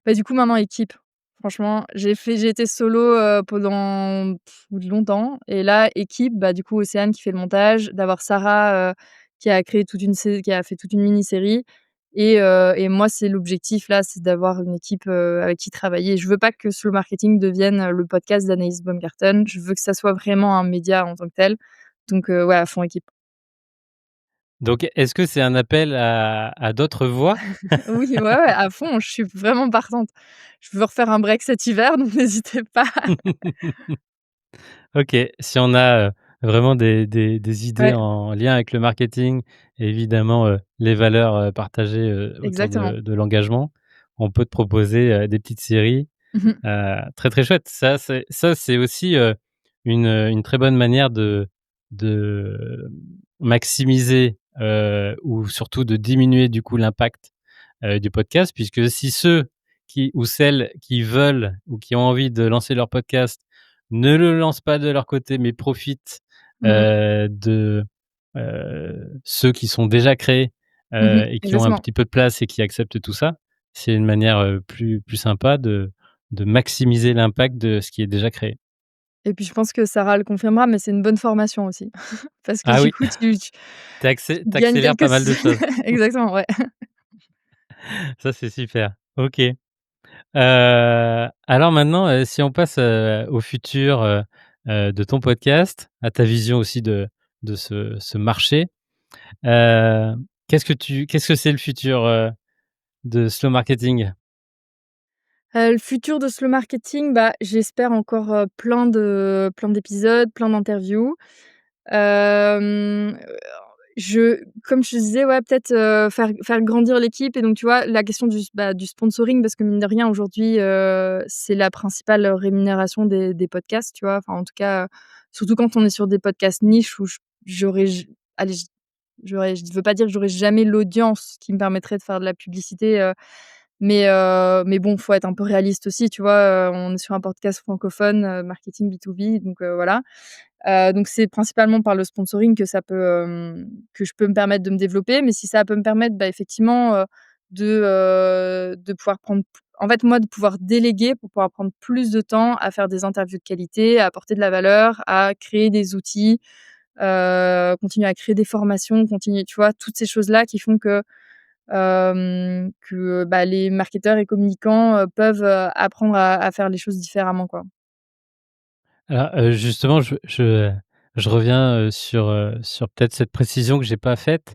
Bah, du coup, maintenant équipe. Franchement, j'ai été solo, pendant longtemps et là équipe, bah, du coup, Océane qui fait le montage, d'avoir Sarah, qui a créé qui a fait toute une mini-série et moi, c'est l'objectif là, c'est d'avoir une équipe, avec qui travailler. Je veux pas que Slow Marketing devienne, le podcast d'Anaïs Baumgarten. Je veux que ça soit vraiment un média en tant que tel. Donc ouais, à fond équipe. Donc est-ce que c'est un appel à d'autres voix? Oui, ouais, ouais, à fond, je suis vraiment partante. Je veux refaire un break cet hiver, donc n'hésitez pas. OK, si on a, vraiment des idées Ouais, en lien avec le marketing et évidemment, les valeurs, partagées, autour exactement. de l'engagement, on peut te proposer, des petites séries. Mmh mh. Très, très chouette. Ça c'est aussi, une très bonne manière de maximiser, ou surtout de diminuer du coup l'impact, du podcast puisque si ceux qui ou celles qui veulent ou qui ont envie de lancer leur podcast ne le lancent pas de leur côté, mais profitent, Mmh. de, ceux qui sont déjà créés, Mmh. et qui ont un Exactement petit peu de place et qui acceptent tout ça, c'est une manière, plus sympa de maximiser l'impact de ce qui est déjà créé. et puis je pense que Sarah le confirmera, mais c'est une bonne formation aussi. Parce que Ah du oui, coup tu tu gagnes accélères quelques pas mal de choses. exactement, ouais. Ça, c'est super. OK. Alors maintenant, si on passe, au futur, de ton podcast, à ta vision aussi de ce marché, heu, qu'est-ce que c'est le futur, de Slow Marketing? Le futur de Slow Marketing, bah, j'espère encore, plein d'épisodes, plein d'interviews. Hem, comme je te disais, ouais, peut-être, faire grandir l'équipe et donc tu vois, la question du sponsoring parce que mine de rien aujourd'hui, c'est la principale rémunération des podcasts, tu vois? Enfin en tout cas, surtout quand on est sur des podcasts niches où j'aurais j allez, je veux pas dire que j'aurais jamais l'audience qui me permettrait de faire de la publicité, mais bon, faut être un peu réaliste aussi, tu vois? On est sur un podcast francophone, marketing B2B donc voilà. Donc c'est principalement par le sponsoring que je peux me permettre de me développer, mais si ça peut me permettre, bah, effectivement, de pouvoir prendre p en fait, moi, de pouvoir déléguer pour pouvoir prendre plus de temps à faire des interviews de qualité, à apporter de la valeur, à créer des outils, continuer à créer des formations, continuer tu vois? Toutes ces choses-là qui font que, bah, les marketeurs et communicants, peuvent, apprendre à faire les choses différemment, quoi. Alors, justement, je reviens, sur peut-être cette précision que j'ai pas faite.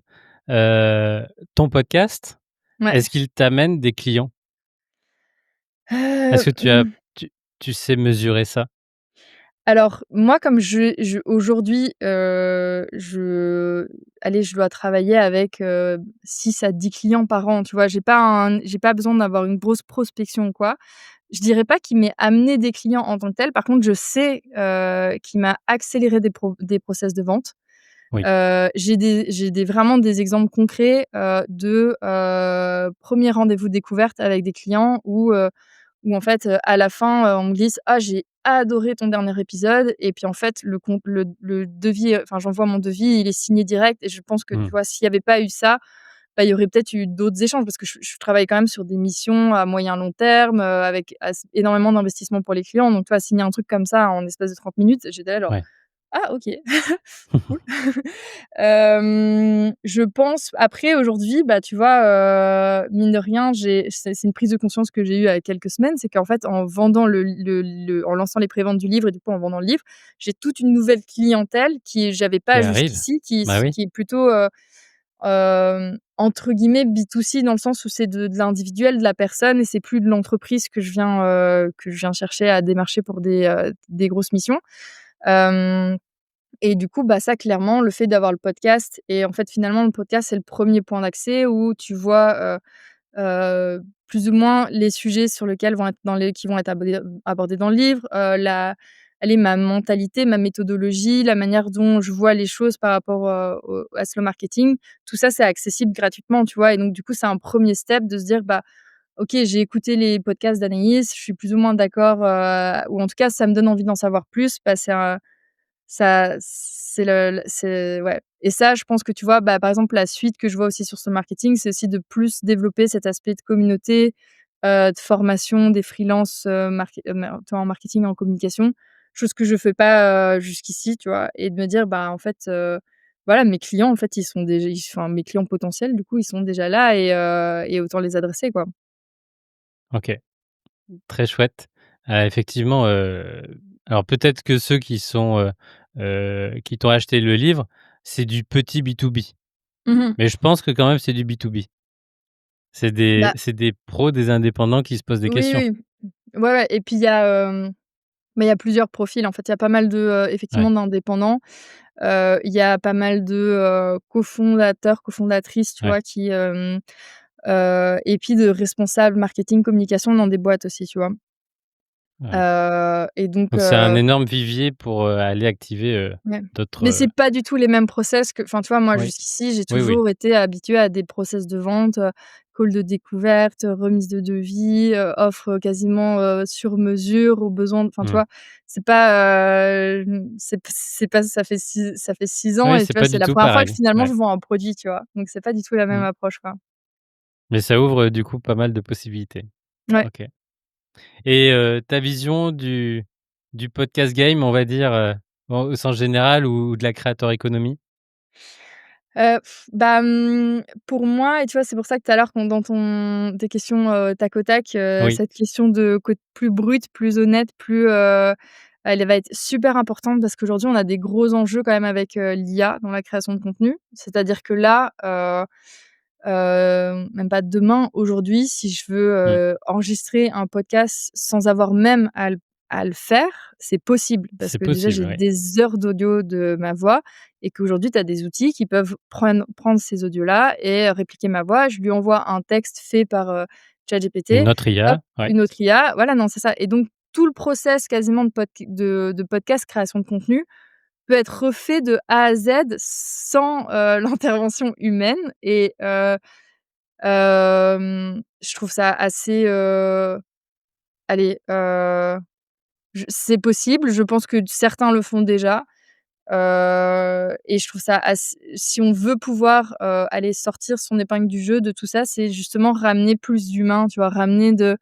Heu, Ton podcast, Ouais. est-ce qu'il t'amène des clients? Est-ce Heu, que tu tu sais mesurer ça? alors moi, comme je aujourd'hui, je dois travailler avec, 6 à 10 clients par an, tu vois? J'ai pas besoin d'avoir une grosse prospection ou quoi. Je dirais pas qu'il m'ait amené des clients en tant que tel. Par contre, je sais, qu'il m'a accéléré des process de vente. Oui. J'ai vraiment des exemples concrets, de, 1 rendez-vous découverte avec des clients où en fait, à la fin, on me glisse: «Ah j'ai adoré ton dernier épisode» et puis en fait le devis, enfin j'envoie mon devis, il est signé direct et je pense que, tu Mmh. vois, s'il y avait pas eu ça, bah, il y aurait peut-être eu d'autres échanges parce que je travaille quand même sur des missions à moyen long terme, avec énormément d'investissements pour les clients donc tu vois, signer un truc comme ça en espace de 30 minutes, j'étais là genre: Ouais. «Ah OK, cool». Je pense après aujourd'hui, bah, tu vois, mine de rien, c'est une prise de conscience que j'ai eue il y a quelques semaines, c'est qu'en fait, en vendant en lançant les préventes du livre et du coup en vendant le livre, j'ai toute une nouvelle clientèle qui j'avais Qui pas arrive? jusqu'ici, Bah oui. qui est plutôt, entre guillemets «B2C» dans le sens où c'est de l'individuel, de la personne et c'est plus de l'entreprise que je viens chercher à démarcher pour des grosses missions. Hem et du coup, bah, ça clairement, le fait d'avoir le podcast et en fait, finalement, le podcast, c'est le premier point d'accès où tu vois, plus ou moins les sujets sur lesquels vont être qui vont être abordés dans le livre, ma mentalité, ma méthodologie, la manière dont je vois les choses par rapport, au à Slow Marketing. Tout ça, c'est accessible gratuitement, tu vois? Et donc du coup, c'est un premier step de se dire: «Bah, OK, j'ai écouté les podcasts d'Anaïs, je suis plus ou moins d'accord, ou en tout cas, ça me donne envie d'en savoir plus». Bah, c'est ouais et ça, je pense que tu vois, bah, par exemple, la suite que je vois aussi sur ce marketing, c'est aussi de plus développer cet aspect de communauté, de formation des freelances, en marketing et en communication. Chose que je fais pas, jusqu'ici, tu vois? Et de me dire, bah, en fait, voilà, mes clients, en fait, mes clients potentiels, du coup, ils sont déjà là et autant les adresser, quoi. OK, très chouette. Effectivement, alors peut-être que ceux qui t'ont acheté le livre, c'est du petit B2B, Mmh. mais je pense que quand même c'est du B2B. Bah, C'est des pros, des indépendants qui se posent des oui, questions. oui. Ouais, ouais et puis il y a plusieurs profils, en fait. Il y a pas mal Ouais, effectivement d'indépendants. Il y a pas mal de, cofondateurs, cofondatrices, tu ouais, vois, et puis de responsables marketing, communication dans des boîtes aussi, tu vois? ouais. Et donc Donc c'est un énorme vivier pour, aller activer, ouais. d'autres, Mais c'est pas du tout les mêmes process que enfin, tu vois, moi, oui, jusqu'ici, j'ai oui, oui. toujours été habituée à des process de vente, call de découverte, remise de devis, offre quasiment, sur mesure, aux besoins enfin, tu Mmh. vois? C'est pas, c'est pas ça fait 6 ans Oui, et c'est tu vois, pas c'est du la tout première fois que pareil. finalement Ouais. je vends un produit, tu vois? Donc c'est pas du tout la même Mmh. approche, quoi. Mais ça ouvre, du coup, pas mal de possibilités. Ouais. OK. Et ta vision du podcast game, on va dire, au sens général ou de la creator economy? Heu, pour moi et tu vois, c'est pour ça que tout à l'heure quand dans ton tes questions, tac au tac, Oui. cette question de plus brute, plus honnête, elle va être super importante parce qu'aujourd'hui on a des gros enjeux quand même avec, l'IA dans la création de contenu. C'est-à-dire que là, même pas demain, aujourd'hui, si je veux, Mmh. enregistrer un podcast sans avoir même à le faire, c'est possible parce C'est que déjà possible, j'ai oui. des heures d'audio de ma voix et qu'aujourd'hui tu as des outils qui peuvent prendre ces audios-là et répliquer ma voix. Je lui envoie un texte fait par, ChatGPT, Une autre hop, IA, ouais. une autre IA, voilà, non, c'est ça et donc tout le process quasiment de podcast, création de contenu peut être refait de A à Z sans, l'intervention humaine et je trouve ça assez, allez, je c'est possible, je pense que certains le font déjà, et je trouve ça ass si on veut pouvoir, aller sortir son épingle du jeu de tout ça, c'est justement ramener plus d'humain, tu vois? Ramener de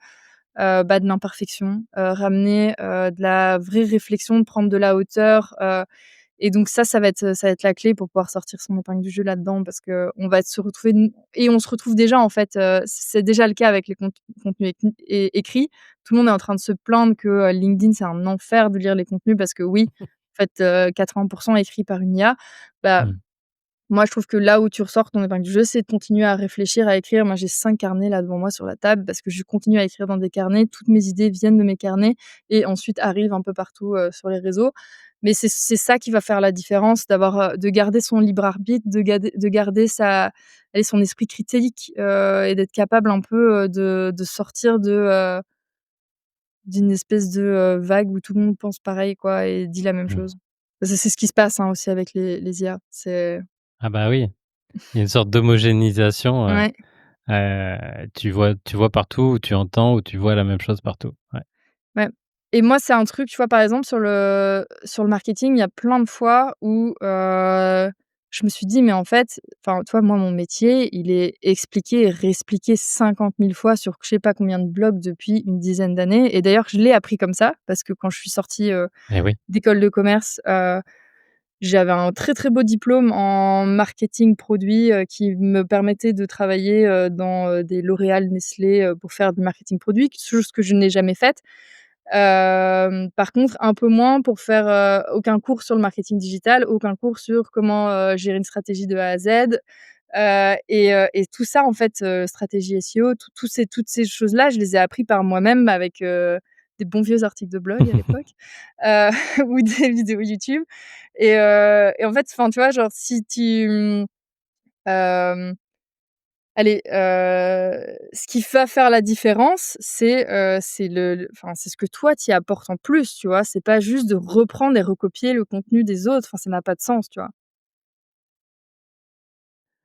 l'imperfection, ramener, de la vraie réflexion, de prendre de la hauteur, et donc ça va être la clé pour pouvoir sortir son épingle du jeu là-dedans parce qu'on va se retrouver n et on se retrouve déjà en fait, c'est déjà le cas avec les contenus écrits. Tout le monde est en train de se plaindre que, LinkedIn, c'est un enfer de lire les contenus parce que oui, en fait, 80 écrits par une IA. Bah, Mmh. moi, je trouve que là où tu ressors ton épingle du jeu, c'est de continuer à réfléchir, à écrire. Moi, j'ai 5 carnets là devant moi sur la table parce que je continue à écrire dans des carnets. Toutes mes idées viennent de mes carnets et ensuite arrivent un peu partout, sur les réseaux. Mais c'est ça qui va faire la différence, de garder son libre arbitre, de garder son esprit critique, et d'être capable un peu, de sortir d'une espèce de, vague où tout le monde pense pareil quoi et dit la même Mmh. chose. C'est ce qui se passe, hein, aussi avec les IA. C'est Ah bah, oui, il y a une sorte d'homogénéisation, Ouais. tu vois partout où tu entends, où tu vois la même chose partout. Ouais. Ouais et moi, c'est un truc, tu vois, par exemple, sur le marketing, il y a plein de fois où, je me suis dit: «Mais en fait» enfin, tu vois, moi, mon métier, il est expliqué et réexpliqué 50 000 fois sur je sais pas combien de blogs depuis une dizaine d'années et d'ailleurs, je l'ai appris comme ça parce que quand je suis sortie, Eh oui. d'école de commerce, j'avais un très, très beau diplôme en marketing produit, qui me permettait de travailler, dans, des L'Oréal, Nestlé, pour faire du marketing produit, chose que je n'ai jamais faite. Par contre, un peu moins pour faire, aucun cours sur le marketing digital, aucun cours sur comment, gérer une stratégie de A à Z, et tout ça en fait, stratégie SEO, toutes ces choses-là, je les ai appris par moi-même avec, des bons vieux articles de blog à l'époque, heu, ou des vidéos YouTube et en fait, enfin, tu vois, genre si tu, allez, ce qui va faire la différence, c'est c'est ce que toi tu y apportes en plus, tu vois? C'est pas juste de reprendre et recopier le contenu des autres, enfin, ça n'a pas de sens, tu vois?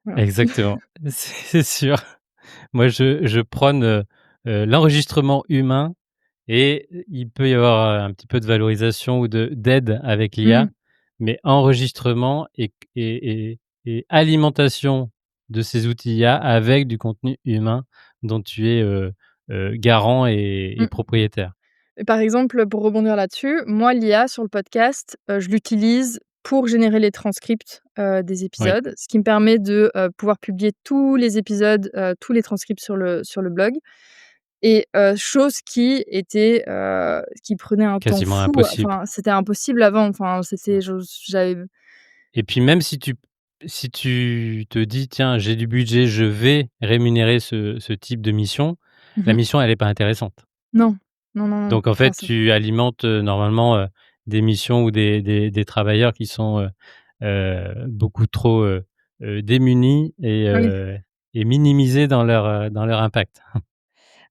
Voilà. Exactement, c'est sûr. Moi, je prône, l'enregistrement humain et il peut y avoir, un petit peu de valorisation ou d'aide avec l'IA, Mmh. mais enregistrement et alimentation de ces outils IA avec du contenu humain dont tu es, garant et Mmh. propriétaire. Et par exemple, pour rebondir là-dessus, moi, l'IA sur le podcast, je l'utilise pour générer les transcripts, des Oui, épisodes, ce qui me permet de, pouvoir publier tous les épisodes, tous les transcripts sur le blog et chose qui prenait un temps quasiment fou, impossible. enfin, c'était impossible avant, enfin, c'était j'avais Et puis même si tu te dis: «Tiens, j'ai du budget, je vais rémunérer ce type de mission», la mmh mission, elle est pas intéressante. Non. Non, non, non, Donc en enfin, fait, tu alimentes, normalement, des missions ou des travailleurs qui sont, beaucoup trop, démunis oui. et minimisés dans leur impact.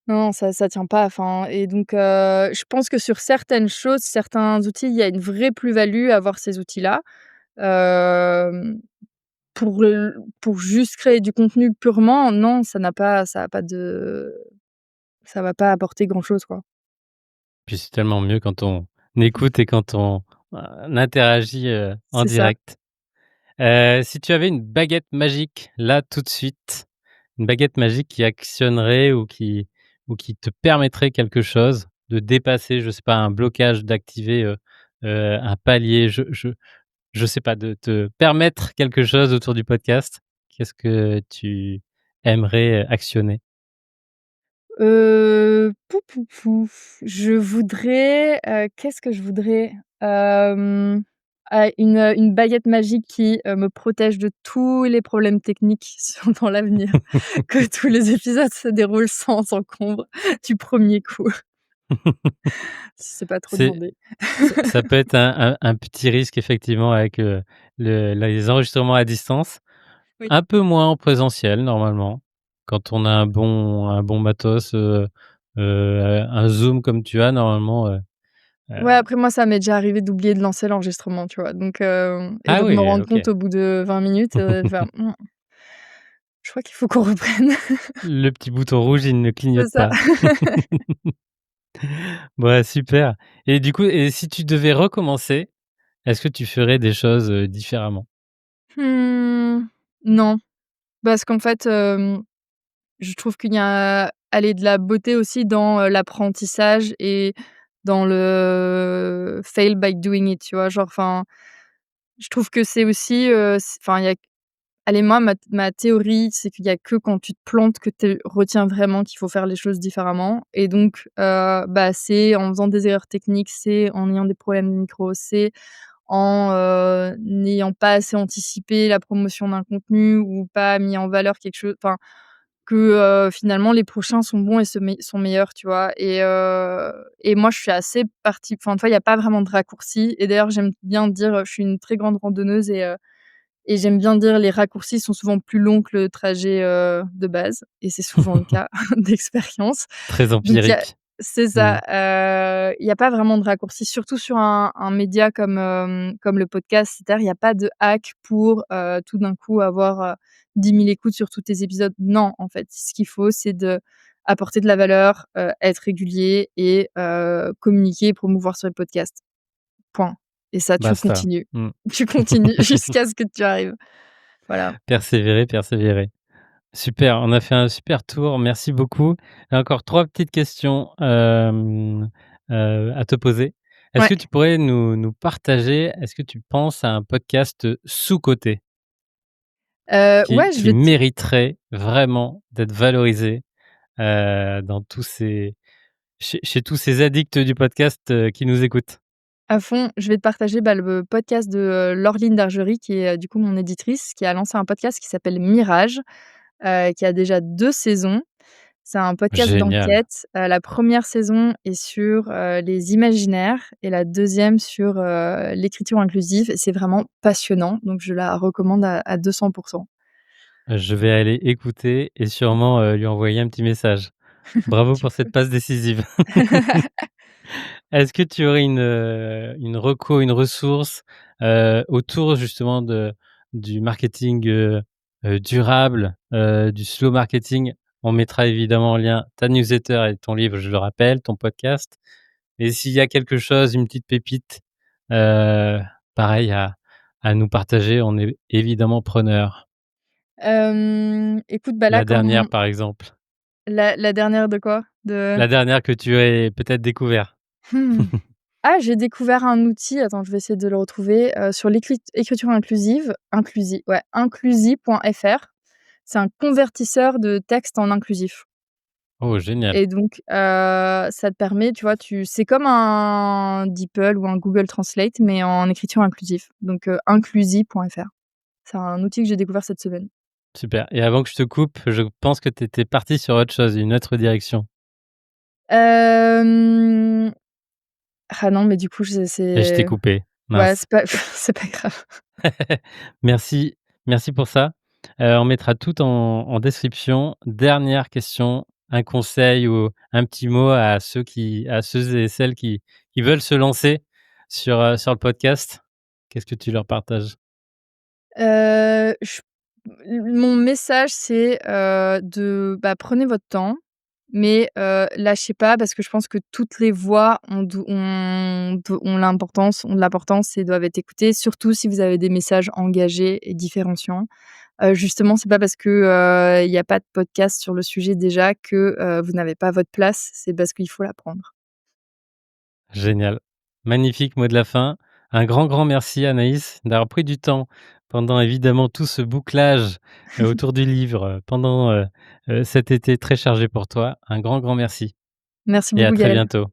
Non, non, ça tient pas, enfin et donc je pense que sur certaines choses, certains outils, il y a une vraie plus-value à avoir ces outils-là. Hem, pour juste créer du contenu purement, non, ça va pas apporter grand-chose, quoi. Puis c'est tellement mieux quand on écoute et quand on interagit, en C'est ça. direct. Si tu avais une baguette magique, là, tout de suite, une baguette magique qui actionnerait ou qui te permettrait quelque chose, de dépasser, je sais pas, un blocage, d'activer, un palier, je sais pas, de te permettre quelque chose autour du podcast, qu'est-ce que tu aimerais, actionner? Pou, pou, pou, je voudrais, qu'est-ce que je voudrais? Une baguette magique qui, me protège de tous les problèmes techniques dans l'avenir. Que tous les épisodes se déroulent sans encombre du premier coup, si c'est pas trop C'est demandé. ça peut être un petit risque effectivement avec, les enregistrements à distance. Oui. Un peu moins en présentiel normalement, quand on a un bon matos, un Zoom comme tu as normalement, heu Ouais, après moi, ça m'est déjà arrivé d'oublier de lancer l'enregistrement, tu vois? Donc et ah donc me oui, rendre OK. compte au bout de 20 minutes, faire: je crois qu'il faut qu'on reprenne». Le petit bouton rouge, il ne C'est clignote ça. pas. Ouais, super et du coup et si tu devais recommencer, est-ce que tu ferais des choses, différemment? Mmh, non, parce qu'en fait, je trouve qu'il y a, allez, de la beauté aussi dans, l'apprentissage et dans le fail by doing it, tu vois? Genre, enfin, je trouve que c'est aussi, enfin, il y a allez, moi, ma théorie, c'est qu'il y a que quand tu te plantes que tu retiens vraiment qu'il faut faire les choses différemment et donc bah, c'est en faisant des erreurs techniques, c'est en ayant des problèmes de micro, c'est en, n'ayant pas assez anticipé la promotion d'un contenu ou pas mis en valeur quelque chose, enfin, que, finalement les prochains sont bons et sont meilleurs, tu vois? Et moi je suis assez partie, enfin, tu vois, il y a pas vraiment de raccourci et d'ailleurs j'aime bien dire, je suis une très grande randonneuse et j'aime bien dire les raccourcis sont souvent plus longs que le trajet, de base et c'est souvent le cas d'expérience. Très Donc il y a empirique. c'est Mmh. ça, il y a pas vraiment de raccourci, surtout sur un média comme, comme le podcast. C'est-à-dire, il y a pas de hack pour, tout d'un coup avoir, 10 000 écoutes sur tous tes épisodes. Non, en fait, ce qu'il faut, c'est d'apporter de la valeur, être régulier et communiquer et promouvoir sur le podcast. Point et ça, tu Basta. continues. Mmh. Tu continues jusqu'à ce que tu arrives. Voilà. Persévérer, persévérer. Super, on a fait un super tour, merci beaucoup. Et encore 3 petites questions, à te poser. Est-ce Ouais, que tu pourrais nous partager, est-ce que tu penses à un podcast, sous-coté qui ouais, je qui vais te mériterait vraiment d'être valorisé, dans tous ces chez tous ces addicts du podcast, qui nous écoutent? à fond, je vais te partager, bah, le podcast de, Laureline Dargerie qui est, du coup mon éditrice, qui a lancé un podcast qui s'appelle Mirage, qui a déjà 2 saisons. C'est un podcast Génial. d'enquête. La 1re saison est sur, les imaginaires et la deuxième sur, l'écriture inclusive et c'est vraiment passionnant, donc je la recommande à 200. Je vais aller écouter et sûrement, lui envoyer un petit message. Bravo Tu pour cette peux. passe décisive. Est-ce que tu aurais une reco, une ressource, autour justement du marketing, durable, du slow marketing? On mettra évidemment en lien ta newsletter et ton livre, je le rappelle, ton podcast. Et s'il y a quelque chose, une petite pépite, heu, pareil à nous partager, on est évidemment preneurs. Écoute, bah, là, La dernière comme par exemple, la dernière de quoi? De la dernière que tu aies peut-être découvert. Mmh. Ah, j'ai découvert un outil, attends, je vais essayer de le retrouver, sur écriture inclusive, ouais, inclusi.fr. C'est un convertisseur de texte en inclusif Oh génial, et donc ça te permet, tu vois, c'est comme un DeepL ou un Google Translate, mais en écriture inclusive, donc inclusi.fr. C'est un outil que j'ai découvert cette semaine. super et avant que je te coupe, je pense que tu étais parti sur autre chose, une autre direction Hem, ah non, mais du coup, et je t'ai c'est coupé, ouais, mince. c'est pas c'est pas grave. Merci, merci pour ça. On mettra tout en description. Dernière question, un conseil ou un petit mot à ceux et celles qui veulent se lancer sur le podcast? Qu'est-ce que tu leur partages? Je Mon message, c'est, bah, prenez votre temps, mais lâchez pas parce que je pense que toutes les voix ont de l'importance et doivent être écoutées, surtout si vous avez des messages engagés et différenciants. Justement, c'est pas parce que, il y a pas de podcast sur le sujet déjà que, vous n'avez pas votre place, c'est parce qu'il faut la prendre. Génial. Magnifique mot de la fin. Un grand, grand merci Anaïs d'avoir pris du temps pendant évidemment tout ce bouclage, autour du livre, pendant, cet été très chargé pour toi. Un grand, grand merci Merci et à beaucoup très Gaël. bientôt.